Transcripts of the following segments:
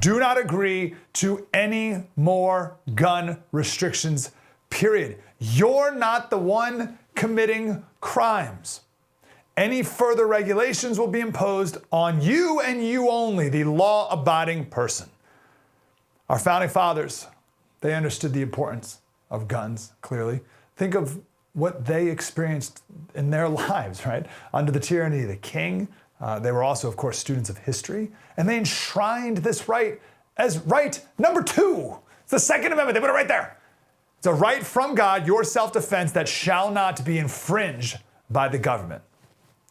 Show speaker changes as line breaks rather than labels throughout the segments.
Do not agree to any more gun restrictions, period. You're not the one committing crimes. Any further regulations will be imposed on you and you only, the law-abiding person. Our founding fathers, they understood the importance of guns, clearly. Think of what they experienced in their lives, right? Under the tyranny of the king. They were also, of course, students of history. And they enshrined this right as right number 2. It's the Second Amendment. They put it right there. It's a right from God, your self-defense, that shall not be infringed by the government.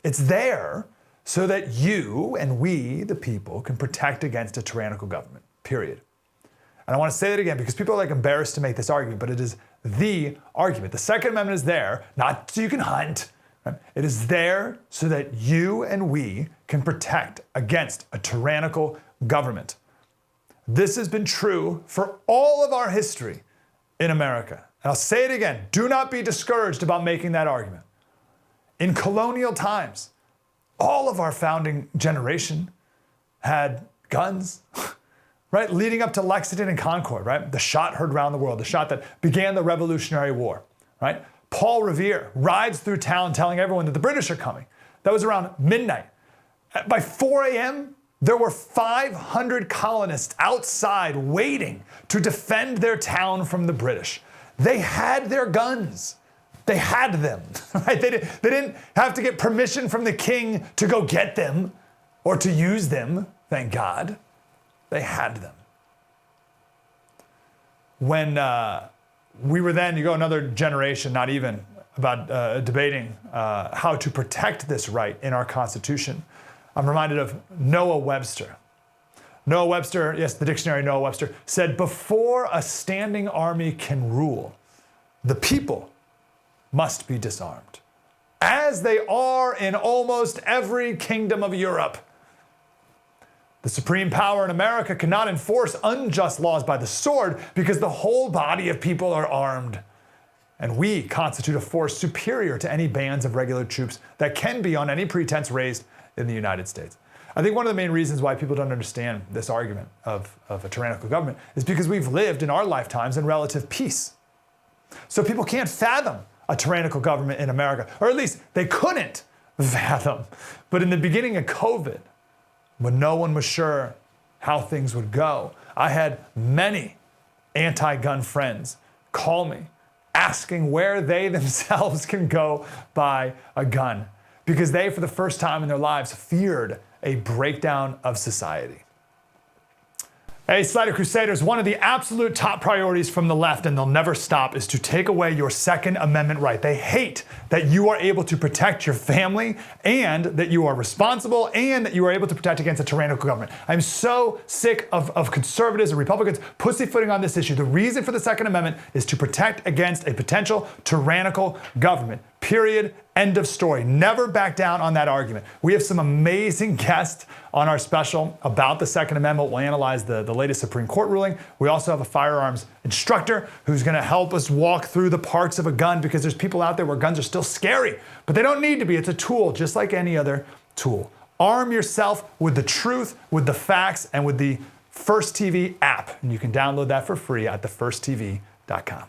It's there so that you and we, the people, can protect against a tyrannical government, period. And I want to say that again because people are embarrassed to make this argument, but it is the argument. The Second Amendment is there, not so you can hunt. Right? It is there so that you and we can protect against a tyrannical government. This has been true for all of our history in America. And I'll say it again, do not be discouraged about making that argument. In colonial times, all of our founding generation had guns, right? Leading up to Lexington and Concord, right? The shot heard around the world, the shot that began the Revolutionary War, right? Paul Revere rides through town telling everyone that the British are coming. That was around midnight. By 4 a.m., there were 500 colonists outside waiting to defend their town from the British. They had their guns. They had them, right? They didn't have to get permission from the king to go get them or to use them, thank God. They had them. When we were then, you go another generation, not even, about debating how to protect this right in our Constitution, I'm reminded of Noah Webster. Noah Webster, yes, the dictionary Noah Webster, said, before a standing army can rule, the people must be disarmed, as they are in almost every kingdom of Europe. The supreme power in America cannot enforce unjust laws by the sword because the whole body of people are armed. And we constitute a force superior to any bands of regular troops that can be on any pretense raised in the United States. I think one of the main reasons why people don't understand this argument of a tyrannical government is because we've lived in our lifetimes in relative peace. So people can't fathom a tyrannical government in America, or at least they couldn't fathom. But in the beginning of COVID, when no one was sure how things would go, I had many anti-gun friends call me asking where they themselves can go buy a gun because they, for the first time in their lives, feared a breakdown of society. Hey, Slater Crusaders, one of the absolute top priorities from the left, and they'll never stop, is to take away your Second Amendment right. They hate that you are able to protect your family and that you are responsible and that you are able to protect against a tyrannical government. I'm so sick of conservatives and Republicans pussyfooting on this issue. The reason for the Second Amendment is to protect against a potential tyrannical government. Period. End of story. Never back down on that argument. We have some amazing guests on our special about the Second Amendment. We'll analyze the latest Supreme Court ruling. We also have a firearms instructor who's going to help us walk through the parts of a gun because there's people out there where guns are still scary, but they don't need to be. It's a tool just like any other tool. Arm yourself with the truth, with the facts, and with the First TV app. And you can download that for free at thefirsttv.com.